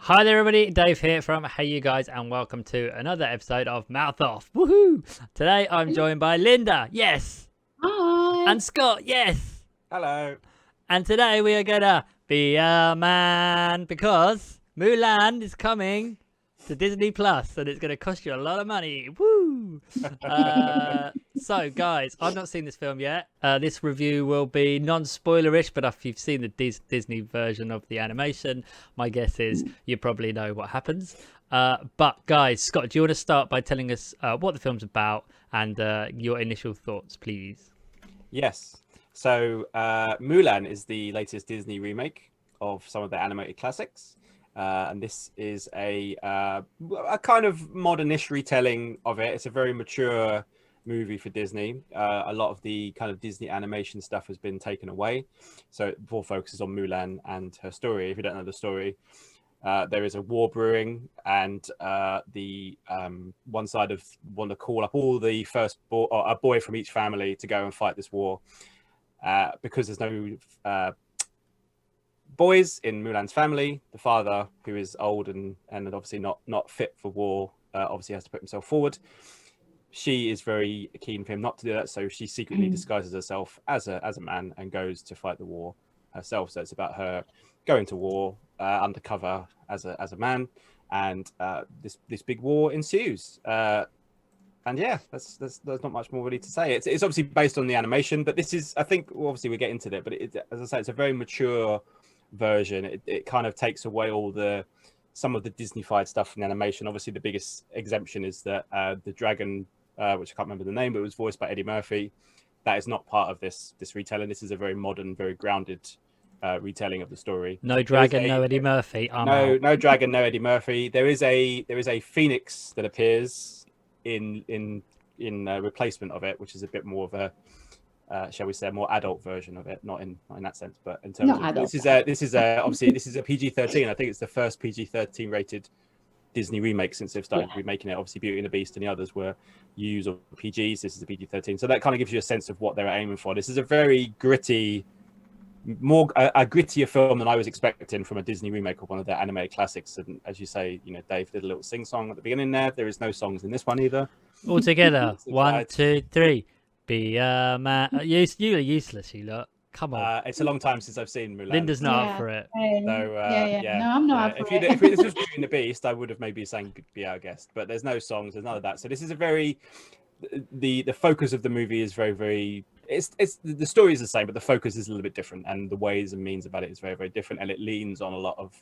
Hi there, everybody. Dave here from Hey You Guys, and welcome to another episode of Mouth Off. Woohoo! Today I'm joined by Linda, yes, Hi. and Scott, yes. Hello. And today we are gonna be a man because Mulan is coming to Disney Plus, and it's gonna cost you a lot of money. Woo! So, guys, I've not seen this film yet. This review will be non-spoilerish, but if you've seen the Disney version of the animation, my guess is you probably know what happens. But, guys, Scott, do you want to start by telling us what the film's about and your initial thoughts, please? Yes. So Mulan is the latest Disney remake of some of the animated classics. And this is a kind of modernish retelling of it. It's a very mature movie for Disney. A lot of the kind of Disney animation stuff has been taken away. So it more focuses on Mulan and her story. If you don't know the story, there is a war brewing, and the one side of want to call up all the a boy from each family to go and fight this war. Because there's no boys in Mulan's family, the father, who is old and obviously not fit for war, obviously has to put himself forward. She is very keen for him not to do that, so she secretly disguises herself as a man and goes to fight the war herself. So it's about her going to war undercover as a man, and this big war ensues. And yeah, there's not much more really to say. It's obviously based on the animation, but this is, I think, obviously we get into it, but as I say, it's a very mature version. It kind of takes away some of the Disney-fied stuff from the animation. Obviously, the biggest exemption is that the dragon, which I can't remember the name, but it was voiced by Eddie Murphy. That is not part of this retelling. This is a very modern, very grounded retelling of the story. No dragon, no Eddie Murphy. No dragon, no Eddie Murphy. There is a phoenix that appears in replacement of it, which is a bit more of a shall we say, a more adult version of it, not in that sense, but in terms of this is obviously this is a PG-13. I think it's the first PG-13 rated Disney remake since they've started remaking it. Obviously, Beauty and the Beast and the others were U's or PGs. This is a PG-13, so that kind of gives you a sense of what they're aiming for. This is a very gritty, a grittier film than I was expecting from a Disney remake of one of their animated classics. And as you say, Dave did a little sing song at the beginning there. There is no songs in this one either. All together. 1, 2, 3. Be a man. You are useless, you lot. Come on. It's a long time since I've seen Mulan. Linda's not up for it. So, yeah. No, I'm not up for it. If this was Beauty and the Beast, I would have maybe sang Be Our Guest. But there's no songs, there's none of that. So this is a very... The focus of the movie is very, very... It's the story is the same, but the focus is a little bit different. And the ways and means about it is very, very different. And it leans on a lot of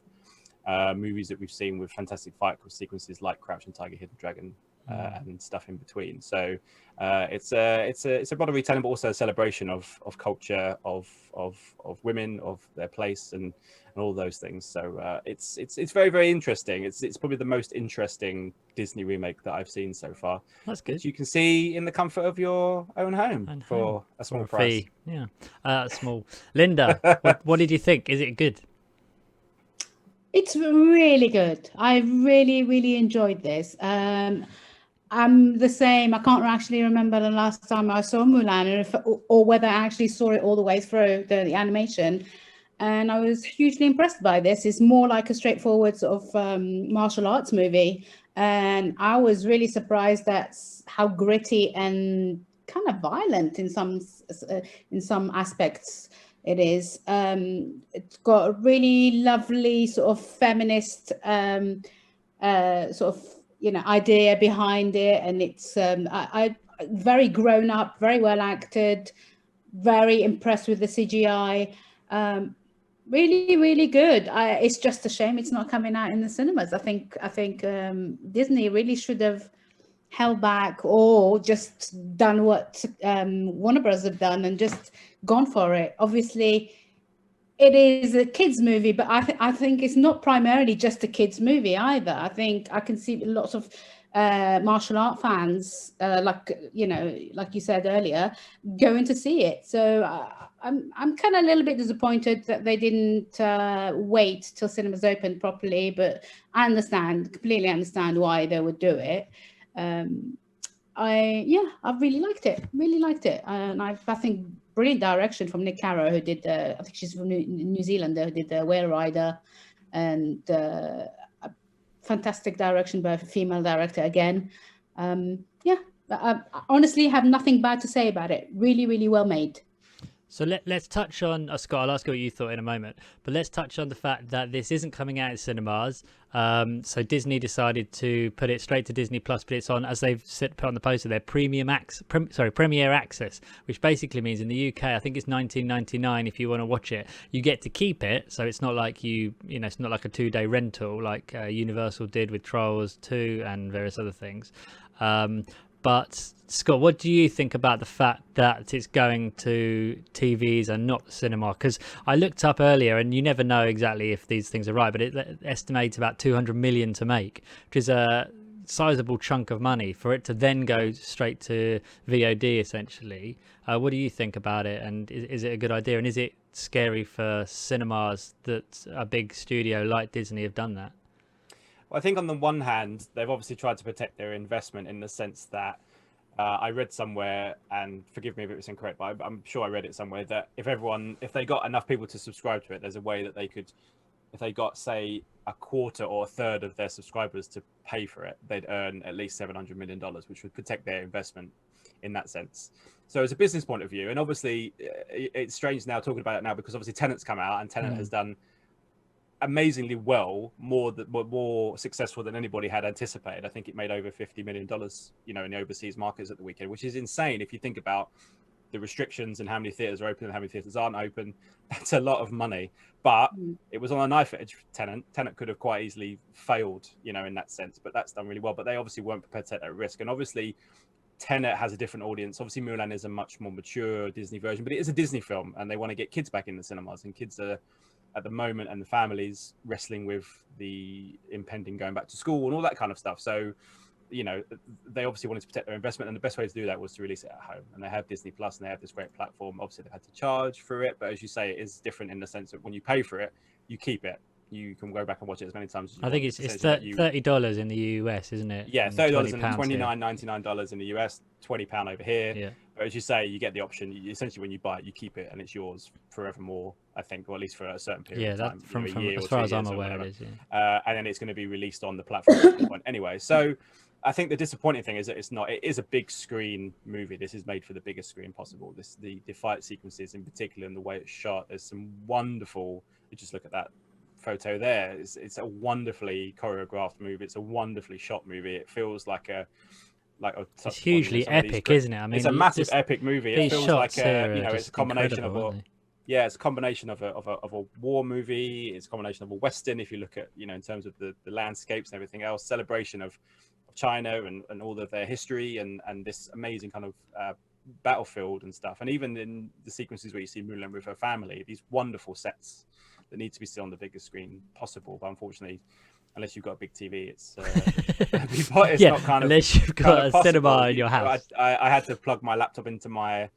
movies that we've seen with fantastic fight sequences like Crouching Tiger, Hidden Dragon, and stuff in between. So it's a broader retelling, but also a celebration of culture, of women, of their place, and all those things. So it's very, very interesting. It's probably the most interesting Disney remake that I've seen so far. That's good. Which you can see in the comfort of your own home for a small price. Yeah, small. Linda, what did you think? Is it good? It's really good. I really, really enjoyed this. I'm the same. I can't actually remember the last time I saw Mulan, or whether I actually saw it all the way through the animation. And I was hugely impressed by this. It's more like a straightforward sort of martial arts movie. And I was really surprised at how gritty and kind of violent in some aspects it is. It's got a really lovely sort of feminist sort of idea behind it, and it's I very grown up, very well acted, very impressed with the CGI. Really, really good. It's just a shame it's not coming out in the cinemas. I think Disney really should have held back, or just done what Warner Bros. Have done and just gone for it. Obviously, it is a kids movie, but I think it's not primarily just a kids movie either. I think I can see lots of martial art fans, like you said earlier, going to see it. So I'm kind of a little bit disappointed that they didn't wait till cinemas opened properly, but I completely understand why they would do it. I really liked it, and I think brilliant direction from Niki Caro, who did I think she's from New Zealand, who did the Whale Rider, and fantastic direction by a female director again. Yeah, I honestly have nothing bad to say about it. Really, really well made. So let's touch on, Scott, I'll ask you what you thought in a moment, but let's touch on the fact that this isn't coming out in cinemas. So Disney decided to put it straight to Disney Plus, but it's on, as they've put on the poster, their Premiere Access, which basically means in the UK, I think it's $19.99 if you want to watch it. You get to keep it, so it's not like it's not like a 2-day rental like Universal did with Trolls 2 and various other things. But Scott, what do you think about the fact that it's going to TVs and not the cinema? Because I looked up earlier, and you never know exactly if these things are right, but it estimates about 200 million to make, which is a sizable chunk of money for it to then go straight to VOD, essentially. What do you think about it? And is it a good idea? And is it scary for cinemas that a big studio like Disney have done that? Well, I think on the one hand, they've obviously tried to protect their investment in the sense that I read somewhere, and forgive me if it was incorrect, but I'm sure I read it somewhere, that if they got enough people to subscribe to it, there's a way that they could, if they got, say, a quarter or a third of their subscribers to pay for it, they'd earn at least $700 million, which would protect their investment in that sense. So as a business point of view, and obviously it's strange now talking about it now because obviously Tenet's come out, and Tenet has done amazingly well, more successful than anybody had anticipated. I think it made over $50 million, in the overseas markets at the weekend, which is insane if you think about the restrictions and how many theaters are open and how many theaters aren't open. That's a lot of money, but it was on a knife edge. Tenet could have quite easily failed, in that sense, but that's done really well. But they obviously weren't prepared to take that risk, and obviously Tenet has a different audience. Obviously Mulan is a much more mature Disney version, but it is a Disney film, and they want to get kids back in the cinemas, and kids are at the moment, and the families wrestling with the impending going back to school and all that kind of stuff. So, they obviously wanted to protect their investment, and the best way to do that was to release it at home. And they have Disney Plus, and they have this great platform. Obviously, they've had to charge for it, but as you say, it is different in the sense that when you pay for it, you keep it. You can go back and watch it as many times as you want. I think it's $30 in the US, isn't it? Yeah, $30 and $29.99 in the US, £20 over here. Yeah. But as you say, you get the option. Essentially, when you buy it, you keep it, and it's yours forevermore, I think, or at least for a certain period of time. From as far as I'm aware, it is. Yeah. And then it's going to be released on the platform at some point anyway. So I think the disappointing thing is that it is a big screen movie. This is made for the biggest screen possible. The fight sequences in particular, and the way it's shot, there's some wonderful, you just look at that photo there. It's a wonderfully choreographed movie. It's a wonderfully shot movie. It feels like it's hugely epic, isn't it? I mean, it's a massive epic movie. It feels like it's a combination of it's a combination of a war movie. It's a combination of a western, if you look at in terms of the landscapes and everything else, celebration of China and all of their history, and this amazing kind of battlefield and stuff. And even in the sequences where you see Mulan with her family, these wonderful sets that need to be seen on the biggest screen possible. But unfortunately, unless you've got a big TV, it's not kind of, unless you've got a cinema in your house. I had to plug my laptop into my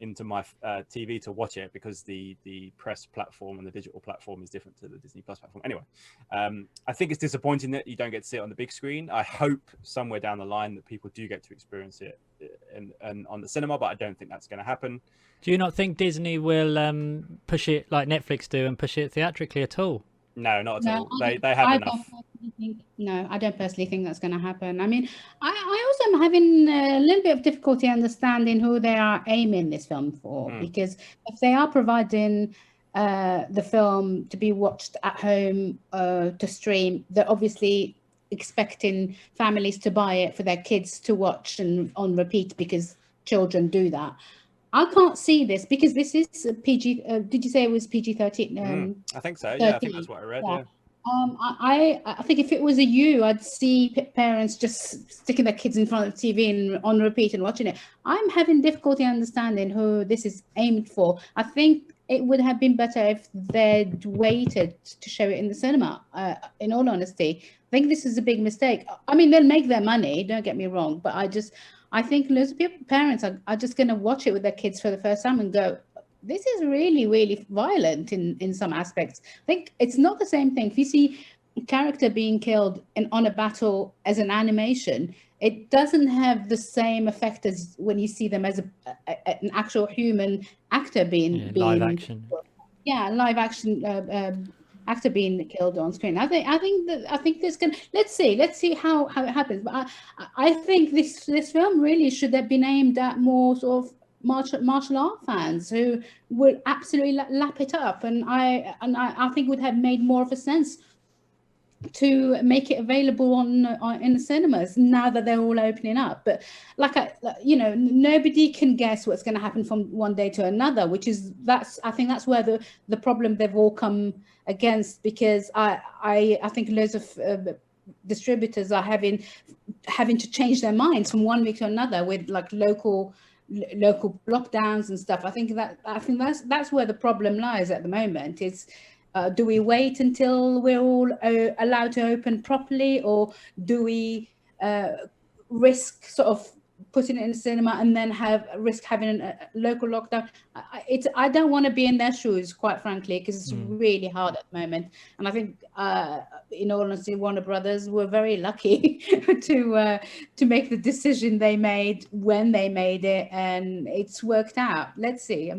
TV to watch it, because the press platform and the digital platform is different to the Disney Plus platform. Anyway, I think it's disappointing that you don't get to see it on the big screen. I hope somewhere down the line that people do get to experience it and on the cinema, but I don't think that's going to happen. Do you not think Disney will push it like Netflix do and push it theatrically at all? No, not at all. They have enough. I don't personally think that's going to happen. I mean, I also am having a little bit of difficulty understanding who they are aiming this film for, because if they are providing the film to be watched at home to stream, they're obviously expecting families to buy it for their kids to watch and on repeat, because children do that. I can't see this, because this is a PG. Did you say it was PG-13? I think so. 13. Yeah, I think that's what I read. Yeah. I think if it was I'd see parents just sticking their kids in front of the TV and on repeat and watching it. I'm having difficulty understanding who this is aimed for. I think it would have been better if they'd waited to show it in the cinema. In all honesty, I think this is a big mistake. I mean, they'll make their money, don't get me wrong, but I think loads of parents are just going to watch it with their kids for the first time and go, this is really, really violent in some aspects. I think it's not the same thing. If you see a character being killed on a battle as an animation, it doesn't have the same effect as when you see them as an actual human actor being live action. Yeah, live action actor being killed on screen. I think this can. Let's see how it happens. But I think this film really should have been aimed at more sort of martial art fans who would absolutely lap it up, and I think would have made more of a sense to make it available on in the cinemas now that they're all opening up. But nobody can guess what's going to happen from one day to another, I think that's where the problem they've all come against, because I think loads of distributors are having to change their minds from one week to another with like local lockdowns and stuff. I think that's where the problem lies at the moment. It's do we wait until we're all allowed to open properly, or do we risk sort of putting it in the cinema and then risk having a local lockdown? I don't want to be in their shoes, quite frankly, because it's really hard at the moment. And I think, in all honesty, Warner Brothers were very lucky to make the decision they made when they made it, and it's worked out. Let's see.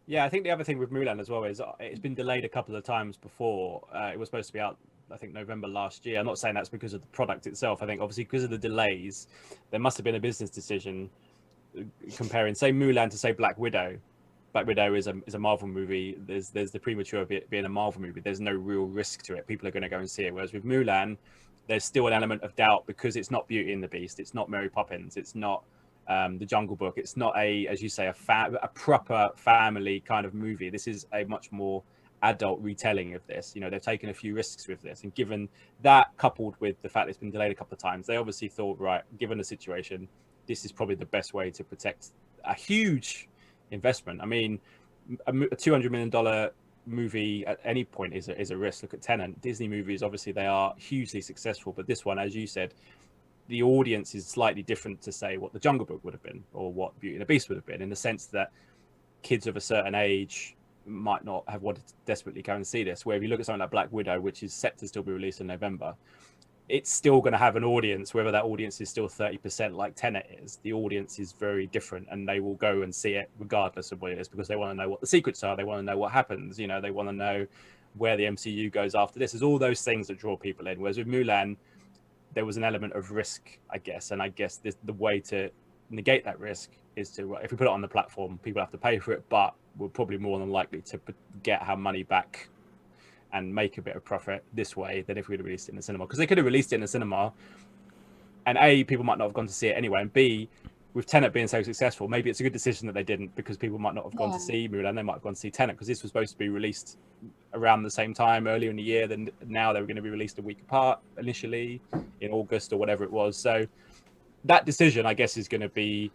Yeah, I think the other thing with Mulan as well is it's been delayed a couple of times before. It was supposed to be out, I think, November last year. I'm not saying that's because of the product itself. I think obviously because of the delays, there must have been a business decision comparing, say, Mulan to, say, Black Widow. Black Widow is a Marvel movie. There's the premature of it being a Marvel movie. There's no real risk to it. People are going to go and see it. Whereas with Mulan, there's still an element of doubt because it's not Beauty and the Beast. It's not Mary Poppins. It's not the Jungle Book. It's not as you say, a proper family kind of movie. This is a much more adult retelling of this. They've taken a few risks with this, and given that, coupled with the fact it's been delayed a couple of times, they obviously thought, right, given the situation, this is probably the best way to protect a huge investment. I mean, a $200 million movie at any point is a risk. Look at Tenet. Disney movies, obviously they are hugely successful, but this one, as you said, the audience is slightly different to, say, what the Jungle Book would have been or what Beauty and the Beast would have been, in the sense that kids of a certain age might not have wanted to desperately go and see this. Where if you look at something like Black Widow, which is set to still be released in November, it's still going to have an audience, whether that audience is still 30% like Tenet is. The audience is very different, and they will go and see it regardless of what it is, because they want to know what the secrets are. They want to know what happens. They want to know where the MCU goes after this. There's all those things that draw people in. Whereas with Mulan, there was an element of risk, I guess. And I guess the way to negate that risk is to, if we put it on the platform, people have to pay for it, but we're probably more than likely to get our money back and make a bit of profit this way than if we'd have released it in the cinema. Because they could have released it in the cinema, and A, people might not have gone to see it anyway, and B, with Tenet being so successful, maybe it's a good decision that they didn't, because people might not have gone to see Mulan. They might have gone to see Tenet, because this was supposed to be released around the same time earlier in the year. Then now they were going to be released a week apart initially in August or whatever it was. So that decision, I guess, is going to be,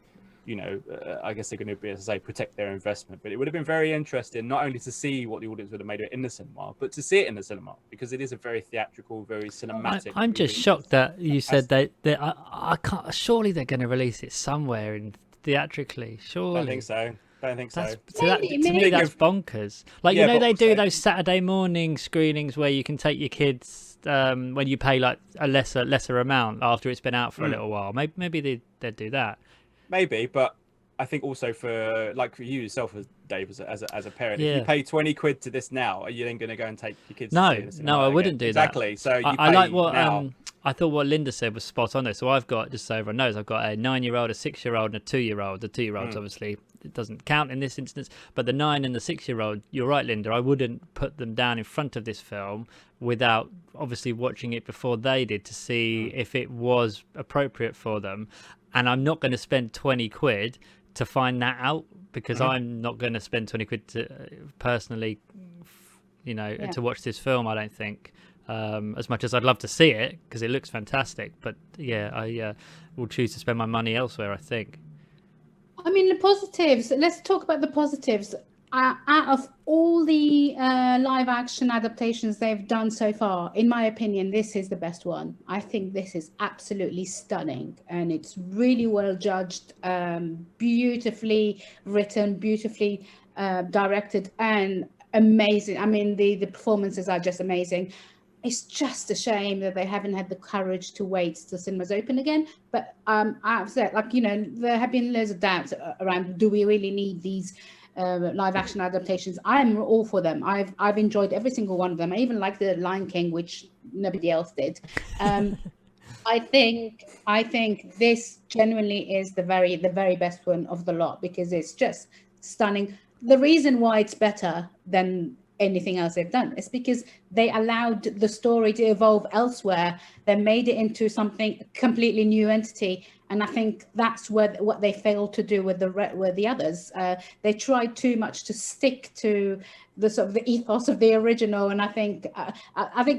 I guess they're going to be, as I say, protect their investment. But it would have been very interesting not only to see what the audience would have made it in the cinema, but to see it in the cinema, because it is a very theatrical, very cinematic. I'm just shocked that you said I can't. Surely they're going to release it somewhere theatrically. Surely. I don't think so. To me, that's bonkers. Like, they do those Saturday morning screenings where you can take your kids when you pay like a lesser amount after it's been out for a little while. Maybe they'd do that. Maybe, but I think also for you yourself, Dave, as a parent, if you pay 20 quid to this now, are you then going to go and take your kids? No, I wouldn't do that. Exactly. So I like what I thought what Linda said was spot on there. So I've got, just so everyone knows, I've got a 9-year-old, a 6-year-old, and a 2-year-old. The 2-year-old's obviously, it doesn't count in this instance, but the 9 and the 6-year-old, you're right, Linda, I wouldn't put them down in front of this film without obviously watching it before they did, to see if it was appropriate for them. And I'm not going to spend 20 quid to find that out, because I'm not going to spend 20 quid to personally, to watch this film, I don't think. As much as I'd love to see it, because it looks fantastic. But I will choose to spend my money elsewhere, I think. I mean, the positives. Let's talk about the positives. Out of all the live action adaptations they've done so far, in my opinion, this is the best one. I think this is absolutely stunning, and it's really well judged, beautifully written, beautifully directed, and amazing. I mean, the performances are just amazing. It's just a shame that they haven't had the courage to wait till cinemas open again. But I've said, there have been loads of doubts around, do we really need these live action adaptations. I'm all for them. I've enjoyed every single one of them. I even like the Lion King, which nobody else did. I think this genuinely is the very best one of the lot, because it's just stunning. The reason why it's better than anything else they've done is because they allowed the story to evolve elsewhere. They made it into something completely new entity, and I think that's what they failed to do with the others. They tried too much to stick to the sort of the ethos of the original, and I think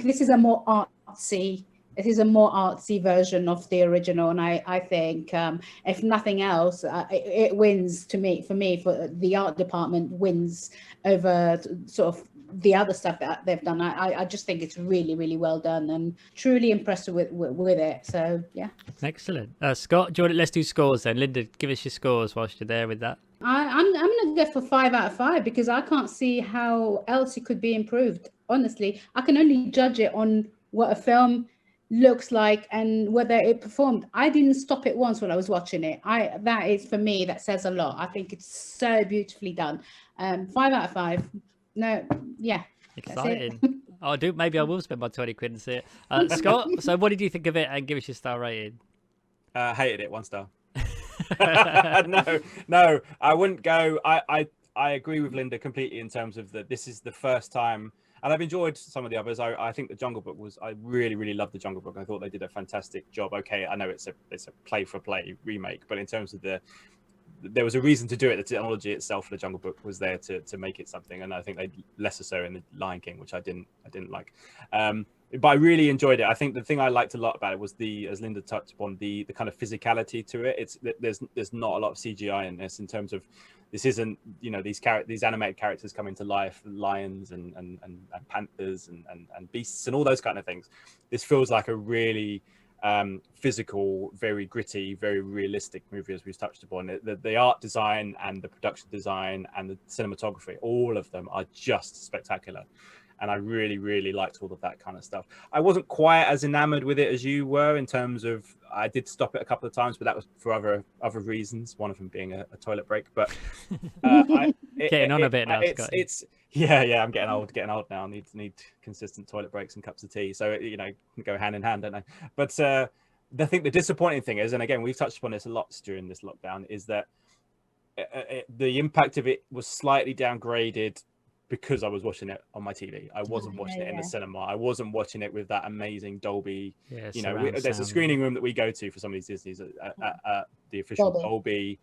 this is a more artsy. It is a more artsy version of the original, and I think if nothing else, it wins for the art department wins over sort of the other stuff that they've done. I just think it's really, really well done, and truly impressed with it. So yeah. Excellent. Scott, let's do scores then. Linda, give us your scores whilst you're there with that. I'm going to go for 5 out of 5, because I can't see how else it could be improved. Honestly, I can only judge it on what a film looks like and whether it performed. I didn't stop it once when I was watching it. That is, for me, that says a lot. I think it's so beautifully done. 5 out of 5. No, yeah. Exciting. Maybe I will spend my 20 quid and see it. Scott, so what did you think of it, and give us your star rating? Hated it, 1 star. No, I wouldn't go. I agree with Linda completely in terms of that this is the first time, and I've enjoyed some of the others. I think the Jungle Book I really, really loved the Jungle Book. I thought they did a fantastic job. Okay, I know it's a play for play remake, but in terms of there was a reason to do it. The technology itself for the Jungle Book was there to make it something, and I think they lesser so in the Lion King, which I didn't like. But I really enjoyed it. I think the thing I liked a lot about it was as Linda touched upon, the kind of physicality to it. There's not a lot of CGI in this, in terms of this isn't, these animated characters coming to life, lions and panthers and beasts and all those kind of things. This feels like a really physical, very gritty, very realistic movie, as we've touched upon. The art design and the production design and the cinematography, all of them are just spectacular. And I really, really liked all of that kind of stuff. I wasn't quite as enamored with it as you were, in terms of, I did stop it a couple of times, but that was for other reasons, one of them being a toilet break. But getting on a bit now, Scott. Yeah, I'm getting old now. I need consistent toilet breaks and cups of tea. So, go hand in hand, don't they? But the disappointing thing is, and again, we've touched upon this a lot during this lockdown, is that the impact of it was slightly downgraded because I was watching it on my TV. I wasn't watching it in the cinema. I wasn't watching it with that amazing Dolby. There's a screening room that we go to for some of these Disneys at the official Dolby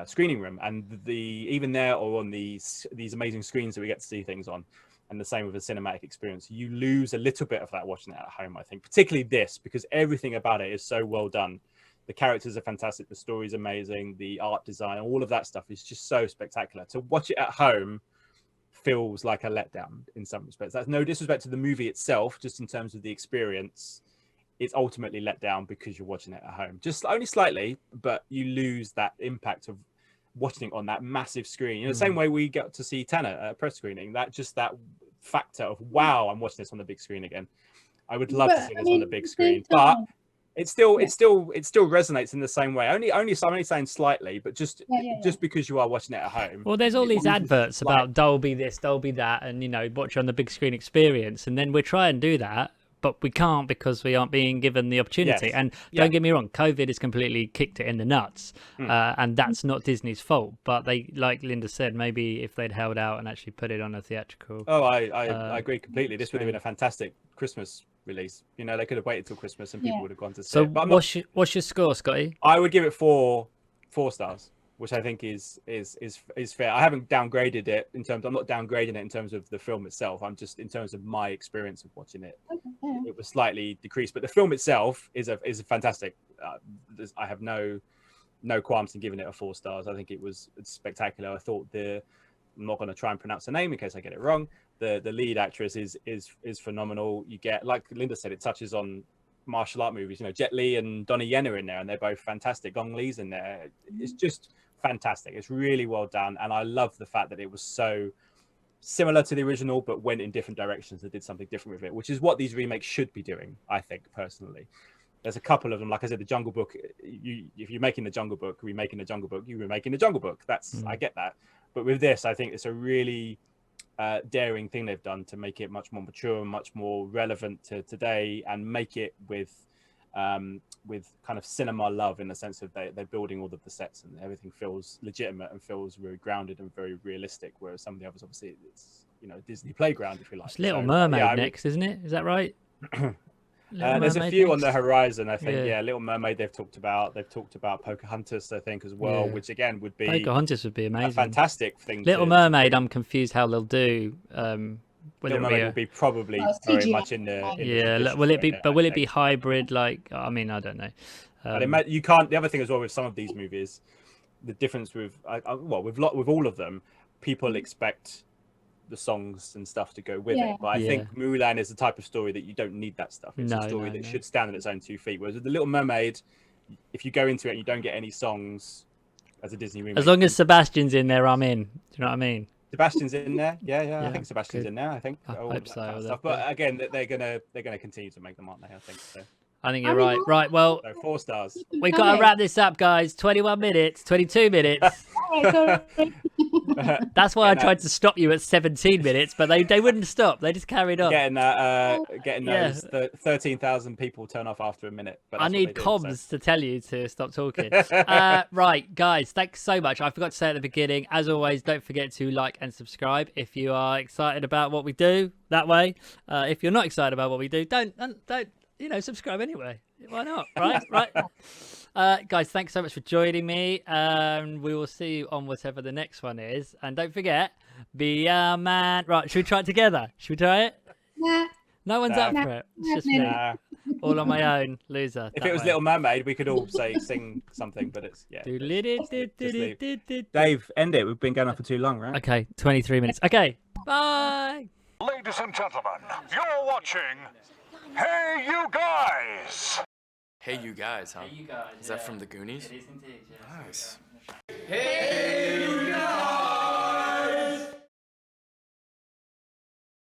screening room, and even there, or on these amazing screens that we get to see things on, and the same with a cinematic experience, you lose a little bit of that watching it at home. I think particularly this, because everything about it is so well done. The characters are fantastic. The story's amazing. The art design, all of that stuff is just so spectacular. To watch it at home feels like a letdown in some respects. That's no disrespect to the movie itself, just in terms of the experience. It's ultimately let down because you're watching it at home. Just only slightly, but you lose that impact of watching it on that massive screen. The same way we got to see Tenet at a press screening. That factor of, wow, I'm watching this on the big screen again. I would love to see this on the big screen, but it still resonates in the same way. I'm only saying slightly, but just because you are watching it at home. Well, there's all these adverts about Dolby this, Dolby that, and watch on the big screen experience, and then we try and do that, but we can't because we aren't being given the opportunity. And don't get me wrong, COVID has completely kicked it in the nuts, and that's not Disney's fault. But they, like Linda said, maybe if they'd held out and actually put it on a theatrical. Oh, I agree completely. This would have been a fantastic Christmas release. They could have waited till Christmas and people would have gone to see so it. But what's your score, Scotty? I would give it 4 stars, which I think is fair. I haven't downgraded it I'm not downgrading it in terms of the film itself. I'm just, in terms of my experience of watching it, it was slightly decreased. But the film itself is a fantastic. I have no qualms in giving it a 4 stars. I think it's spectacular. I thought I'm not going to try and pronounce the name in case I get it wrong. The lead actress is phenomenal. You get, like Linda said, it touches on martial art movies. Jet Li and Donnie Yen are in there, and they're both fantastic. Gong Li's in there. It's just fantastic. It's really well done, and I love the fact that it was so similar to the original, but went in different directions and did something different with it, which is what these remakes should be doing, I think, personally. there's a couple of them. Like I said, the Jungle Book. If you're making the Jungle Book, remaking the Jungle Book, you're remaking the Jungle Book. I get that. But with this, I think it's a really daring thing they've done to make it much more mature and much more relevant to today, and make it with kind of cinema love, in the sense of they're building all of the sets and everything feels legitimate and feels very grounded and very realistic. Whereas some of the others, obviously, it's Disney playground, if you like. It's Little Mermaid next, isn't it? Is that right? There's a few on the horizon, I think. Yeah. Little Mermaid they've talked about Pocahontas, I think, as well, which again would be Pocahontas would be amazing. a fantastic thing. Little Mermaid, I'm confused how they'll do. Little Mermaid will be probably very much in the will it be? But will it be hybrid? Like, I mean, I don't know. But you can't. The other thing as well with some of these movies, the difference with with all of them, people expect the songs and stuff to go with it. But I think Mulan is the type of story that you don't need that stuff. It's a story that should stand on its own 2 feet. Whereas with the Little Mermaid, if you go into it and you don't get any songs as a Disney remake, as long as Sebastian's in there, I'm in. Do you know what I mean? Sebastian's in there. Yeah. I think Sebastian's in there. I think. I hope so. Kind of stuff. But again, they're gonna continue to make them, aren't they? I think so. I think you're right. Right, well, so 4 stars. We got to wrap this up, guys. 21 minutes, 22 minutes. That's why I tried to stop you at 17 minutes, but they wouldn't stop. They just carried on. Getting those 13,000 people turn off after a minute. But I need comms to tell you to stop talking. Right, guys, thanks so much. I forgot to say at the beginning, as always, don't forget to like and subscribe if you are excited about what we do that way. If you're not excited about what we do, don't subscribe anyway. Why not? Right. Guys, thanks so much for joining me. We will see you on whatever the next one is. And don't forget, be a man. Right, should we try it together? Should we try it? Yeah. No one's up for it. It's just me. All on my own. Loser. If it was Little Mermaid, we could all sing something, but it's Dave, end it. We've been going on for too long, right? Okay, 23 minutes. Okay. Bye. Ladies and gentlemen, you're watching Hey You Guys! Hey You Guys, huh? Hey, you guys. Is that from the Goonies? It is indeed, Nice. Hey,